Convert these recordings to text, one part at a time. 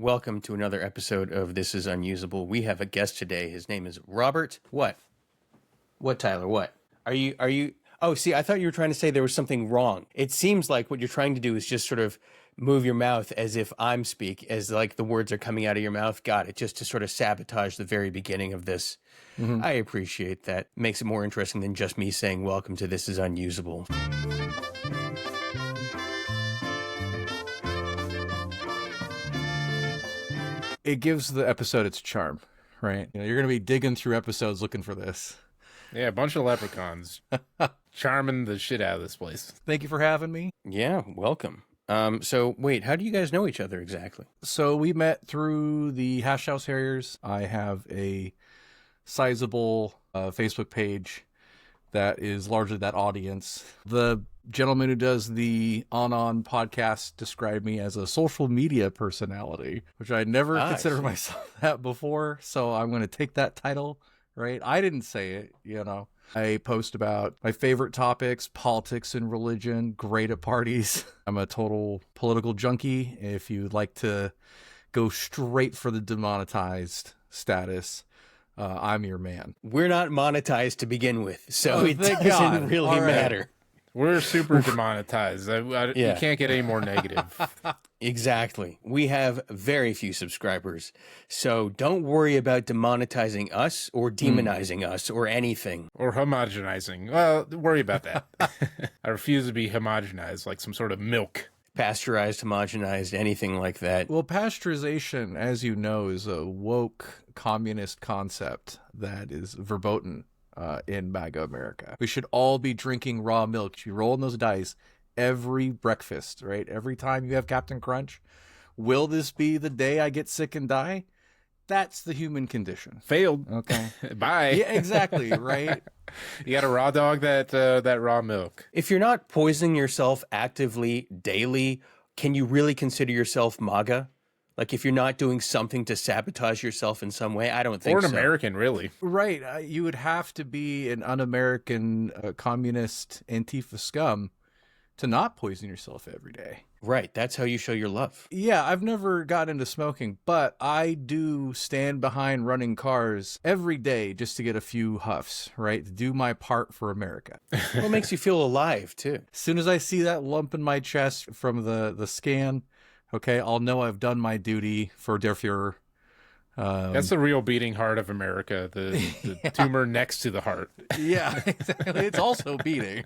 Welcome to another episode of This Is Unusable. We have a guest today. His name is Robert. What? What, Tyler? What? Are you... Oh, see, I thought you were trying to say there was something wrong. It seems like what you're trying to do is just sort of move your mouth as if I'm as like the words are coming out of your mouth. Got it. Just to sort of sabotage the very beginning of this. Mm-hmm. I appreciate that. Makes it more interesting than just me saying, welcome to This Is Unusable. It gives the episode its charm, right? You're going to be digging through episodes looking for this. Yeah, a bunch of leprechauns charming the shit out of this place. Thank you for having me. Yeah, welcome. So wait, how do you guys know each other exactly? So we met through the Hash House Harriers. I have a sizable Facebook page that is largely that audience. The gentleman who does the On podcast described me as a social media personality, which I never considered myself that before. So I'm going to take that title, right? I didn't say it, you know. I post about my favorite topics, politics and religion, great at parties. I'm a total political junkie. If you'd like to go straight for the demonetized status, I'm your man. We're not monetized to begin with, so it doesn't really matter. We're super demonetized. You can't get any more negative. Exactly. We have very few subscribers, so don't worry about demonetizing us or demonizing us or anything. Or homogenizing. Well, worry about that. I refuse to be homogenized like some sort of milk. Pasteurized, homogenized, anything like that. Well, pasteurization, as you know, is a woke communist concept that is verboten in MAGA America. We should all be drinking raw milk. You roll in those dice every breakfast, right? Every time you have Captain Crunch. Will this be the day I get sick and die? That's the human condition. Failed. Okay. Bye. Yeah, exactly, right? You got to raw dog that raw milk. If you're not poisoning yourself actively, daily, can you really consider yourself MAGA? Like, if you're not doing something to sabotage yourself in some way, I don't think so. Or an American, really. Right. You would have to be an un-American communist Antifa scum to not poison yourself every day. Right. That's how you show your love. Yeah, I've never got into smoking, but I do stand behind running cars every day just to get a few huffs, right? To do my part for America. Well, it makes you feel alive, too. As soon as I see that lump in my chest from the scan, okay, I'll know I've done my duty for Der Fuhrer. That's the real beating heart of America, the yeah. Tumor next to the heart. Yeah, exactly. It's also beating.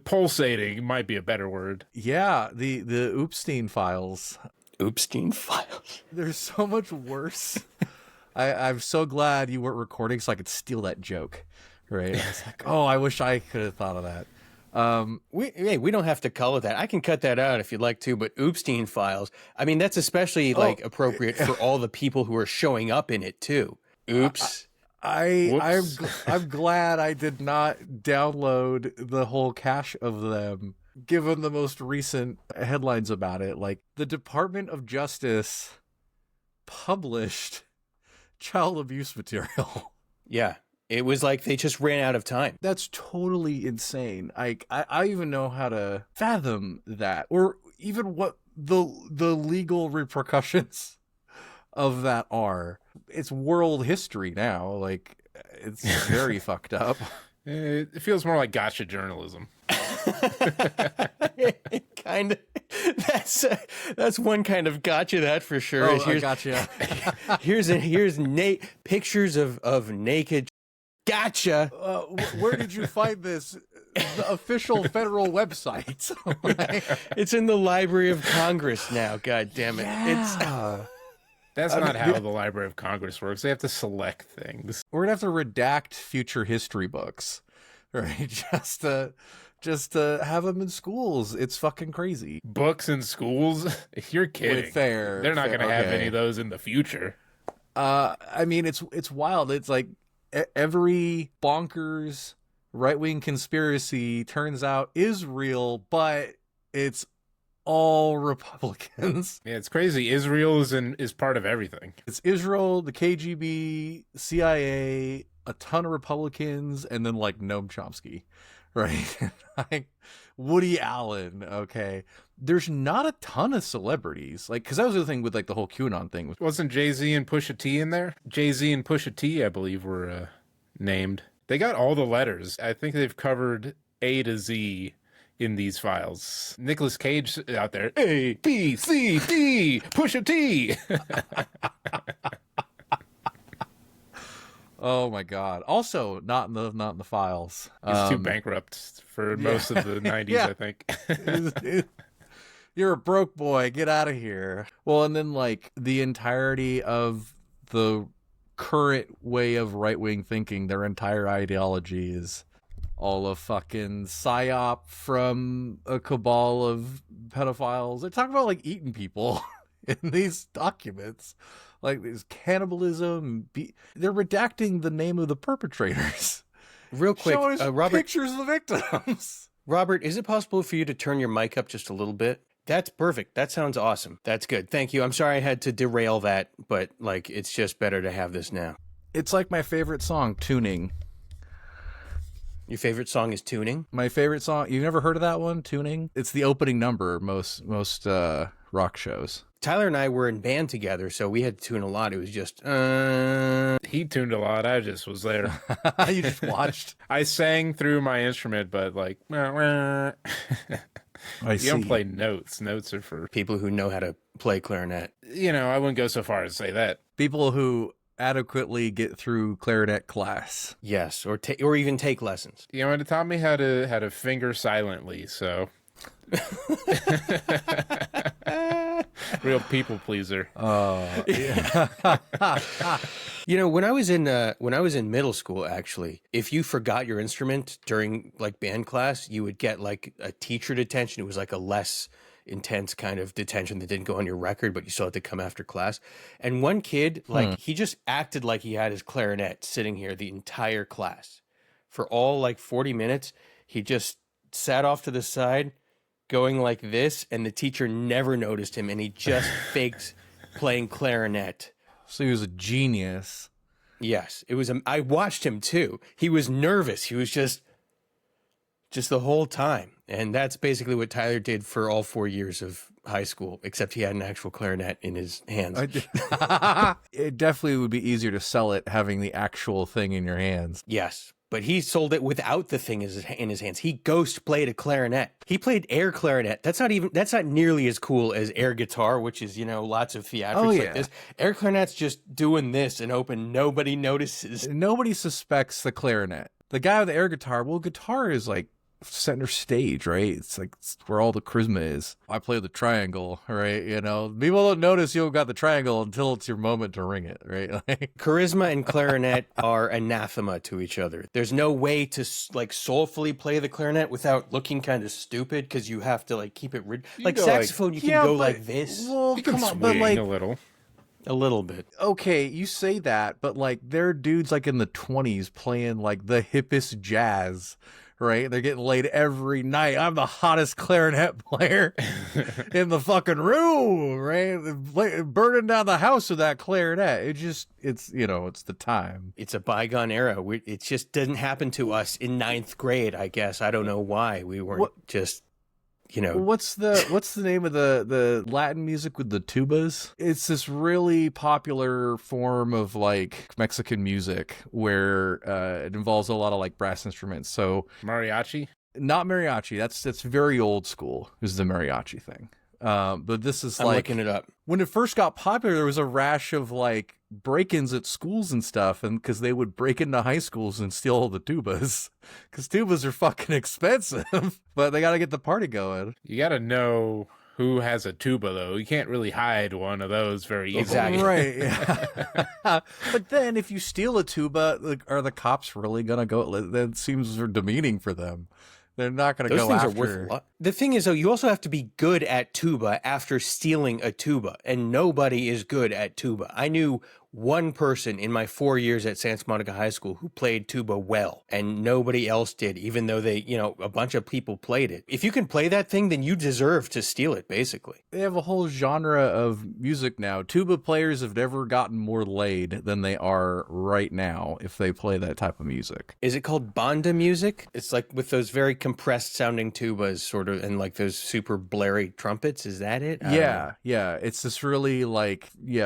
Pulsating might be a better word. Yeah, the Oopstein Files. Oopstein Files. They're so much worse. I'm so glad you weren't recording so I could steal that joke. Right? I was like, oh, I wish I could have thought of that. We don't have to color that. I can cut that out if you'd like to, but Oopstein Files, I mean, that's especially appropriate for all the people who are showing up in it too. Oops. I'm glad I did not download the whole cache of them, given the most recent headlines about it. Like, the Department of Justice published child abuse material. Yeah. It was like they just ran out of time. That's totally insane. I even know how to fathom that, or even what the legal repercussions of that are. It's world history now. Like, it's very fucked up. It feels more like gotcha journalism. Kind of. That's one kind of gotcha, that for sure. Oh, gotcha. here's pictures of naked. Gotcha. Where did you find this? The official federal website. It's in the Library of Congress now. God damn it! Yeah. That's not how the Library of Congress works. They have to select things. We're gonna have to redact future history books, right? Just to have them in schools. It's fucking crazy. Books in schools? You're kidding. Fair. They're not gonna have any of those in the future. I mean, it's wild. It's like every bonkers right-wing conspiracy turns out is real, but it's all Republicans. Yeah, it's crazy. Israel is part of everything. It's Israel, the KGB, CIA, a ton of Republicans, and then like Noam Chomsky, right? Like Woody Allen, okay. There's not a ton of celebrities, like, because that was the thing with like the whole QAnon thing. Wasn't Jay-Z and Pusha T in there? Jay-Z and Pusha T, I believe, were named. They got all the letters. I think they've covered A to Z in these files. Nicolas Cage out there, A, B, C, D, Pusha T. Oh my God! Also, not in the files. He's too bankrupt for most of the 90s, I think. You're a broke boy. Get out of here. Well, and then like the entirety of the current way of right-wing thinking, their entire ideology is all a fucking psyop from a cabal of pedophiles. They talk about like eating people in these documents. Like there's cannibalism. They're redacting the name of the perpetrators. Real quick, Showing us Robert, pictures of the victims. Robert, is it possible for you to turn your mic up just a little bit? That's perfect. That sounds awesome. That's good. Thank you. I'm sorry I had to derail that, but like it's just better to have this now. It's like my favorite song, Tuning. Your favorite song is Tuning? My favorite song. You've never heard of that one, Tuning? It's the opening number most rock shows. Tyler and I were in band together, so we had to tune a lot. It was just, He tuned a lot. I just was there. You just watched. I sang through my instrument, but like, you don't play notes. Notes are for, people who know how to play clarinet. I wouldn't go so far as to say that. People who adequately get through clarinet class. Yes, or even take lessons. It taught me how to finger silently, so. Real people pleaser. Yeah. When I was in middle school, actually, if you forgot your instrument during like band class, you would get like a teacher detention. It was like a less intense kind of detention that didn't go on your record, but you still had to come after class. And one kid, like he just acted like he had his clarinet sitting here the entire class for all like 40 minutes. He just sat off to the side going like this, and the teacher never noticed him, and he just faked playing clarinet. So he was a genius. Yes, it was. I watched him too. He was nervous. He was just the whole time, and that's basically what Tyler did for all 4 years of high school, except he had an actual clarinet in his hands. It definitely would be easier to sell it having the actual thing in your hands. Yes. But he sold it without the thing in his hands. He ghost played a clarinet. He played air clarinet. That's not nearly as cool as air guitar, which is, lots of theatrics like this. Air clarinet's just doing this and open. Nobody notices. Nobody suspects the clarinet. The guy with the air guitar, well, guitar is like center stage, right? It's like it's where all the charisma is. I play the triangle, right? People don't notice you've got the triangle until it's your moment to ring it, right? Charisma and clarinet are anathema to each other. There's no way to like soulfully play the clarinet without looking kind of stupid, because you have to like keep it like saxophone. You can go like this. Well, come on, but like a little bit. Okay, you say that, but like there are dudes like in the 20s playing like the hippest jazz. Right? They're getting laid every night. I'm the hottest clarinet player in the fucking room, right? Burning down the house with that clarinet. It's the time. It's a bygone era. It just didn't happen to us in 9th grade, I guess. I don't know why we weren't just, What's the name of the Latin music with the tubas? It's this really popular form of like Mexican music where it involves a lot of like brass instruments. So mariachi? Not mariachi. That's very old school. Is the mariachi thing. But this is I'm like looking it up. When it first got popular, there was a rash of like break-ins at schools and stuff, and because they would break into high schools and steal all the tubas, because tubas are fucking expensive, but they got to get the party going. You got to know who has a tuba, though. You can't really hide one of those very easily. Exactly. Right. Yeah. But then if you steal a tuba, like, are the cops really going to go? That seems demeaning for them. They're not going to go after. Those things are worth a lot. The thing is, though, you also have to be good at tuba after stealing a tuba, and nobody is good at tuba. I knew one person in my 4 years at Santa Monica High School who played tuba well, and nobody else did, even though they, a bunch of people played it. If you can play that thing, then you deserve to steal it, basically. They have a whole genre of music now. Tuba players have never gotten more laid than they are right now if they play that type of music. Is it called banda music? It's like with those very compressed sounding tubas sort of, and like those super blary trumpets. Is that it? Yeah. It's this really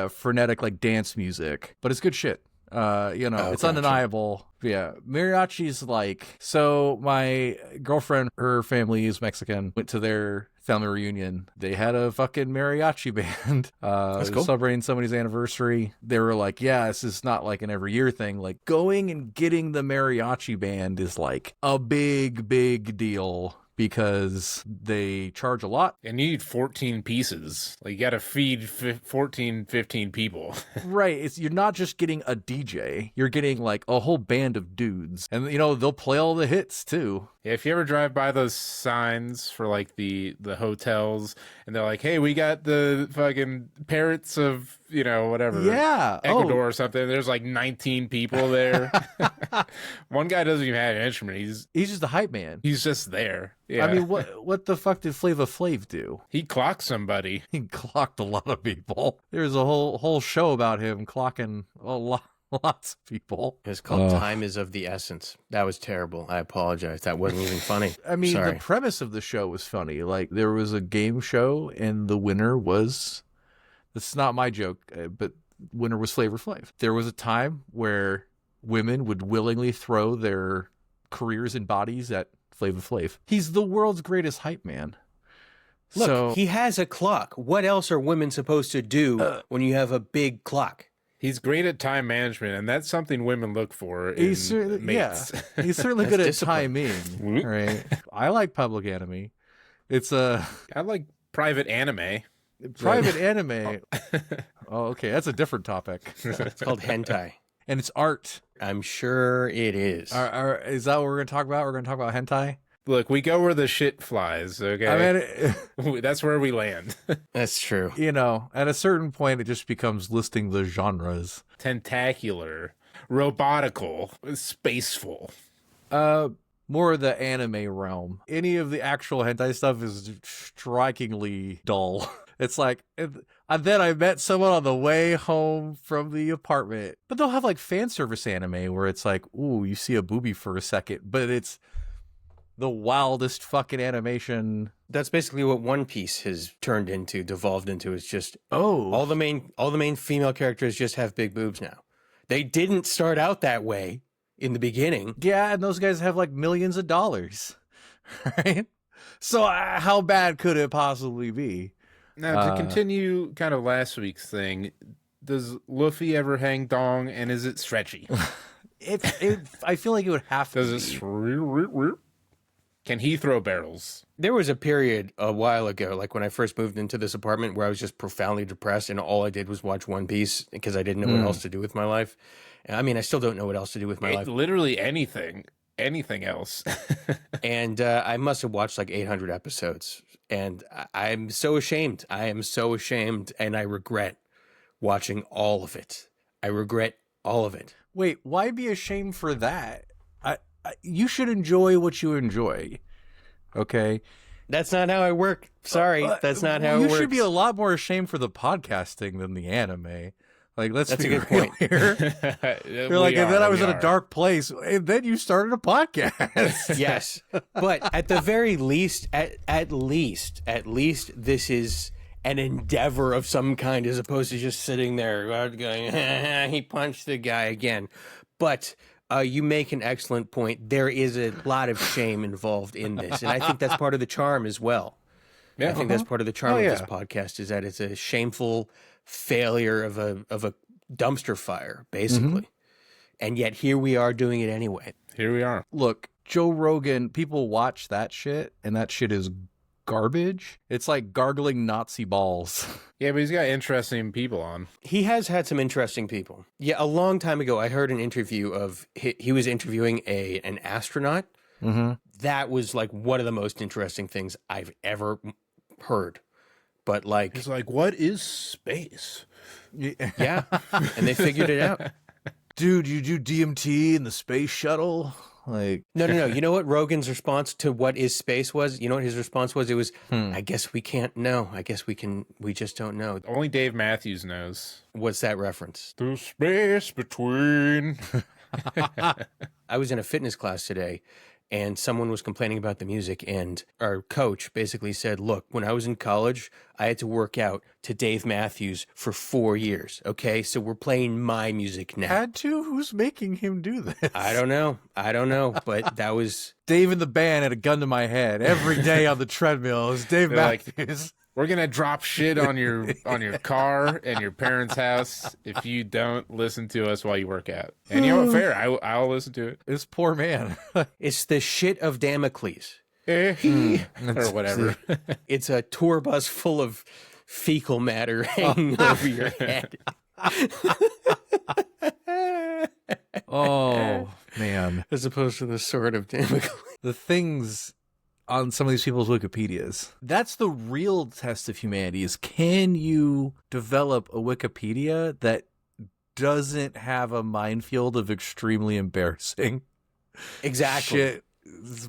frenetic like dance music, but it's good shit. It's undeniable. Yeah. Mariachi's so my girlfriend, her family is Mexican, went to their family reunion. They had a fucking mariachi band, That's cool. celebrating somebody's anniversary. They were like, yeah, this is not like an every year thing. Like going and getting the mariachi band is like a big, big deal, because they charge a lot. And you need 14 pieces. Like, you got to feed 14, 15 people. Right. You're not just getting a DJ. You're getting like a whole band of dudes. And, they'll play all the hits too. Yeah, if you ever drive by those signs for like the hotels, and they're like, hey, we got the fucking parrots of, whatever. Yeah. Ecuador or something. There's like 19 people there. One guy doesn't even have an instrument. He's just a hype man. He's just there. Yeah. I mean, what the fuck did Flava Flav do? He clocked somebody. He clocked a lot of people. There's a whole show about him clocking lots of people. It's called Time is of the Essence. That was terrible. I apologize. That wasn't even funny. I mean, Sorry. The premise of the show was funny. Like, there was a game show, and the winner was... This is not my joke, but winner was Flavor Flav. There was a time where women would willingly throw their careers and bodies at Flavor Flav. He's the world's greatest hype man. Look, he has a clock. What else are women supposed to do when you have a big clock? He's great at time management, and that's something women look for in mates. Yeah, he's certainly good at timing. Right. I like Public Enemy. I like private anime. Private anime. Oh, okay. That's a different topic. It's called hentai. And it's art. I'm sure it is. Is that what we're going to talk about? We're going to talk about hentai? Look, we go where the shit flies, okay? I mean, that's where we land. That's true. At a certain point, it just becomes listing the genres. Tentacular, robotical, spaceful. More of the anime realm. Any of the actual hentai stuff is strikingly dull. It's like, and then I met someone on the way home from the apartment. But they'll have like fan service anime where it's like, ooh, you see a boobie for a second, but it's the wildest fucking animation. That's basically what One Piece has turned into, devolved into. Is just all the main female characters just have big boobs now. They didn't start out that way in the beginning. Yeah, and those guys have like millions of dollars, right? So how bad could it possibly be? Now, to continue kind of last week's thing, does Luffy ever hang dong, and is it stretchy? I feel like it would have to. Does it? Can he throw barrels? There was a period a while ago, like when I first moved into this apartment, where I was just profoundly depressed, and all I did was watch One Piece because I didn't know what else to do with my life. I mean, I still don't know what else to do with my life. Literally anything else. And I must have watched like 800 episodes. And I'm so ashamed. I am so ashamed. And I regret watching all of it. I regret all of it. Wait, why be ashamed for that? You should enjoy what you enjoy. Okay? That's not how I work. Sorry. That's not how it works. You should be a lot more ashamed for the podcasting than the anime. Like, that's a good point. Here. You're like, and then I was in a dark place, and then you started a podcast. Yes, but at the very least, at least, this is an endeavor of some kind, as opposed to just sitting there going, he punched the guy again. But you make an excellent point. There is a lot of shame involved in this, and I think that's part of the charm as well. Yeah, I think that's part of the charm of this podcast, is that it's a shameful failure of a dumpster fire, basically. And yet here we are doing it anyway. Here we are. Look, Joe Rogan, people watch that shit, and that shit is garbage. It's like gargling Nazi balls. Yeah, but he's got interesting people on. He has had some interesting people. Yeah, a long time ago, I heard an interview of, he was interviewing an astronaut. Mm-hmm. That was like one of the most interesting things I've ever heard. But like, it's like, what is space? Yeah, and they figured it out. Dude, you do DMT in the space shuttle? Like, No. You know what Rogan's response to what is space was? You know what his response was? It was, I guess we can't know. I guess we just don't know. Only Dave Matthews knows. What's that reference? The space between. I was in a fitness class today, and someone was complaining about the music, and our coach basically said, look, when I was in college, I had to work out to Dave Matthews for 4 years, okay? So we're playing my music now. had to? Who's making him do this? I don't know, but that was... Dave in the band had a gun to my head every day on the treadmill. It was Dave They're like, Matthews. We're gonna drop shit on your car and your parents' house if you don't listen to us while you work out. And you know what? Fair. I'll listen to it. This poor man. It's the shit of Damocles. Or whatever. It's a tour bus full of fecal matter hanging over your head. Oh, man. As opposed to the sword of Damocles. The things on some of these people's Wikipedias. That's the real test of humanity, is can you develop a Wikipedia that doesn't have a minefield of extremely embarrassing Exactly. shit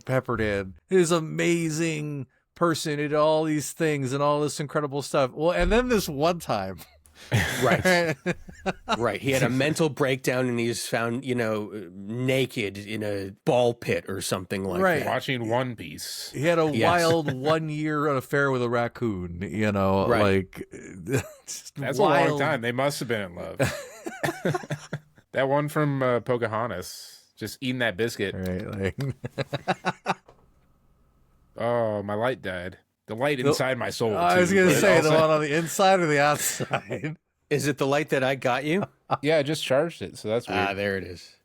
peppered in? His amazing person did all these things and all this incredible stuff. Well, and then this one time. Right. Right. He had a mental breakdown and he's found, naked in a ball pit or something like Right. that. Watching One Piece. He had a Yes. wild 1 year affair with a raccoon, Right. just That's wild. a long time. They must have been in love. That one from Pocahontas. Just eating that biscuit. Right, Oh, my light died. The light inside my soul. I was too, going to but say the also- one on the inside or the outside. Is it the light that I got you? Yeah, I just charged it, so that's weird. There it is.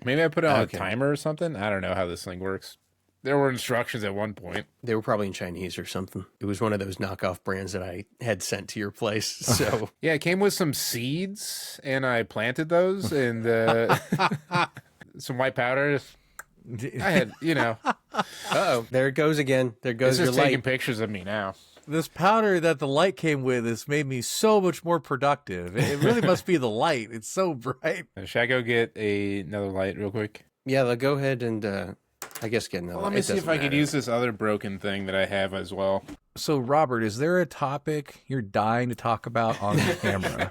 Maybe I put it on Okay. a timer or something. I don't know how this thing works. There were instructions at one point. They were probably in Chinese or something. It was one of those knockoff brands that I had sent to your place. So Yeah, it came with some seeds, and I planted those, and some white powder. I had, uh-oh, there it goes again. There it's goes your just taking light. pictures of me now. This powder that the light came with has made me so much more productive. It really must be the light. It's so bright. Should I go get another light real quick? Yeah, go ahead and I guess get another. Well, let me see if I could use this other broken thing that I have as well. So, Robert, is there a topic you're dying to talk about on the camera?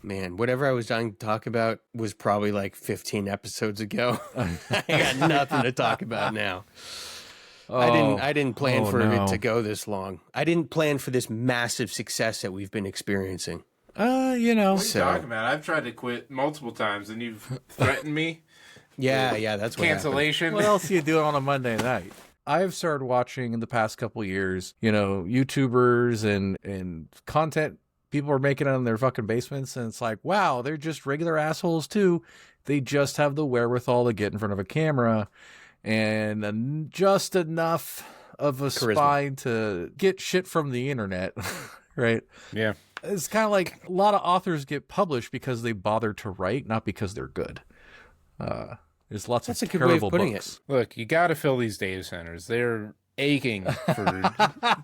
Man, whatever I was dying to talk about was probably like 15 episodes ago. I got nothing to talk about now. I didn't plan for it to go this long. I didn't plan for this massive success that we've been experiencing. What are you So- talking about? I've tried to quit multiple times, and you've threatened me. Yeah, that's what happened. Cancellation. What else are you doing on a Monday night? I've started watching in the past couple years, YouTubers and content people are making it in their fucking basements. And it's like, wow, they're just regular assholes too. They just have the wherewithal to get in front of a camera and just enough of a Charisma. spine to get shit from the internet, right? Yeah. It's kind of like a lot of authors get published because they bother to write, not because they're good. There's lots That's of a good way of terrible putting books. Look, you got to fill these data centers. They're aching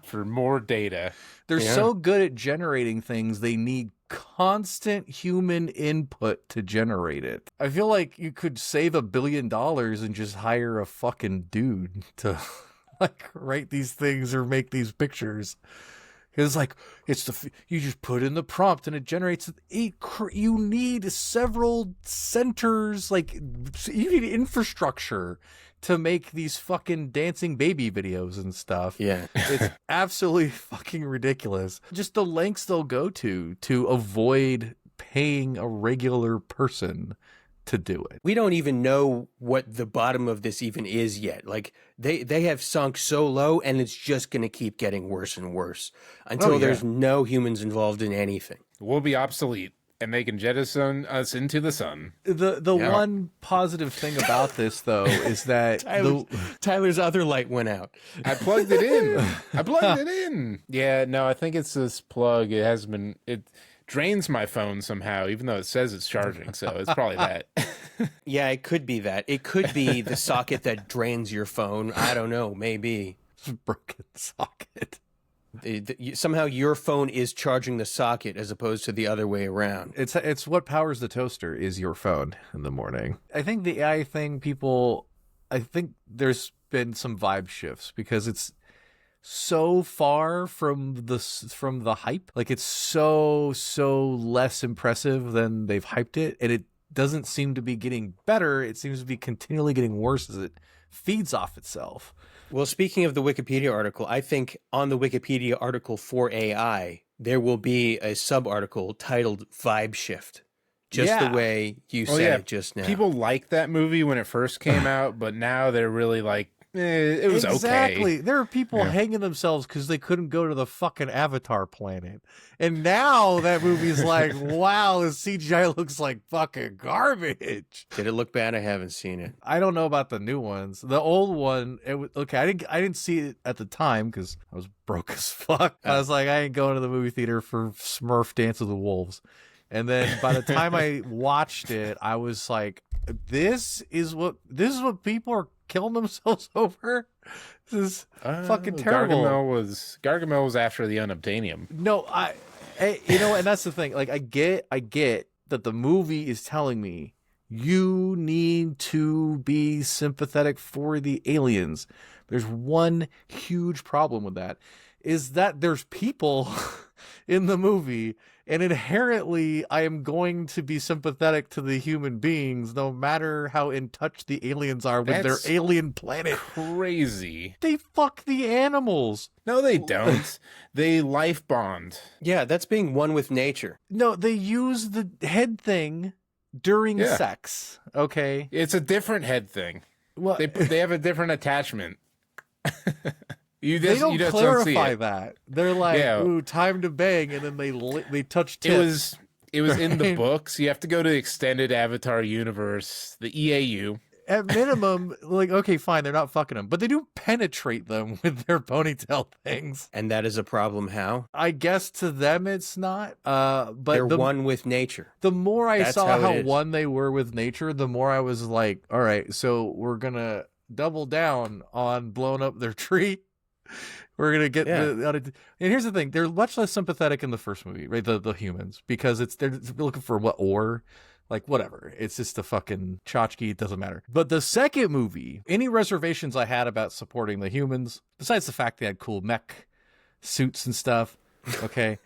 for more data. They're Yeah. so good at generating things, they need constant human input to generate it. I feel like you could save $1 billion and just hire a fucking dude to write these things or make these pictures. It's like you just put in the prompt and it generates. You need several centers, you need infrastructure to make these fucking dancing baby videos and stuff. Yeah. It's absolutely fucking ridiculous. Just the lengths they'll go to avoid paying a regular person to do it. We don't even know what the bottom of this even is yet. Like they have sunk so low and it's just going to keep getting worse and worse until there's no humans involved in anything. We'll be obsolete, and they can jettison us into the sun. The Yeah. one positive thing about this though is that Tyler's other light went out. I plugged it in. Yeah, no, I think it's this plug. It drains my phone somehow, even though it says it's charging. So it's probably that. Yeah, it could be that. It could be the socket that drains your phone. I don't know. Maybe. broken socket. Somehow your phone is charging the socket as opposed to the other way around. It's what powers the toaster is your phone in the morning. I think the AI thing, I think there's been some vibe shifts because it's so far from the hype. Like, it's so less impressive than they've hyped it, and it doesn't seem to be getting better. It seems to be continually getting worse as it feeds off itself. Well, speaking of the Wikipedia article, I think on the Wikipedia article for AI, there will be a sub-article titled Vibe Shift. Just the way you said it just now. People liked that movie when it first came out, but now they're really like, it was exactly. okay. There are people hanging themselves because they couldn't go to the fucking Avatar planet. And now that movie's like, wow, the CGI looks like fucking garbage. Did it look bad? I haven't seen it. I don't know about the new ones. The old one, I didn't see it at the time because I was broke as fuck. I was like, I ain't going to the movie theater for Smurf Dance of the Wolves. And then by the time I watched it, I was like, this is what people are killing themselves over. This is fucking terrible. Gargamel was after the unobtainium. No, and that's the thing. Like, I get that the movie is telling me you need to be sympathetic for the aliens. There's one huge problem with that, is that there's people in the movie, and inherently I am going to be sympathetic to the human beings no matter how in touch the aliens are with their alien planet. Crazy. They fuck the animals. No, they don't. They life bond. Yeah, that's being one with nature. No, they use the head thing during sex. Okay. It's a different head thing. Well, they have a different attachment. They don't clarify that. They're like, ooh, time to bang, and then they touch tips. It was in the books. You have to go to the extended Avatar universe, the EAU. At minimum, like, okay, fine, they're not fucking them, but they do penetrate them with their ponytail things. And that is a problem. How? I guess to them it's not. But they're one with nature. The more I saw how one they were with nature, the more I was like, all right, so we're gonna double down on blowing up their tree. We're gonna get and here's the thing: they're much less sympathetic in the first movie, right? The humans, because they're looking for ore, like whatever. It's just a fucking tchotchke. It doesn't matter. But the second movie, any reservations I had about supporting the humans, besides the fact they had cool mech suits and stuff, okay.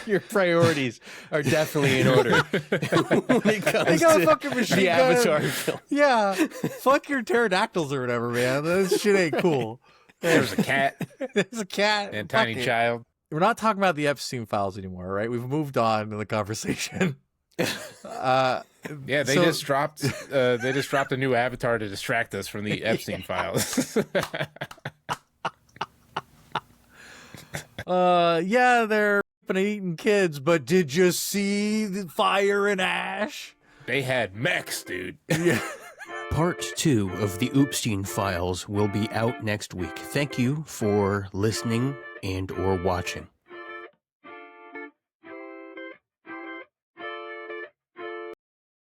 Your priorities are definitely in order when it comes they got to a fucking machine the gun. Avatar film. Yeah, fuck your pterodactyls or whatever, man. This shit ain't cool. There's a cat. There's a cat. And tiny child. We're not talking about the Epstein Files anymore, right? We've moved on in the conversation. They just dropped a new Avatar to distract us from the Epstein Files. They're eating kids, but did you see the fire and ash? They had mechs, dude. Yeah. Part 2 of the Oopstein Files will be out next week. Thank you for listening and or watching.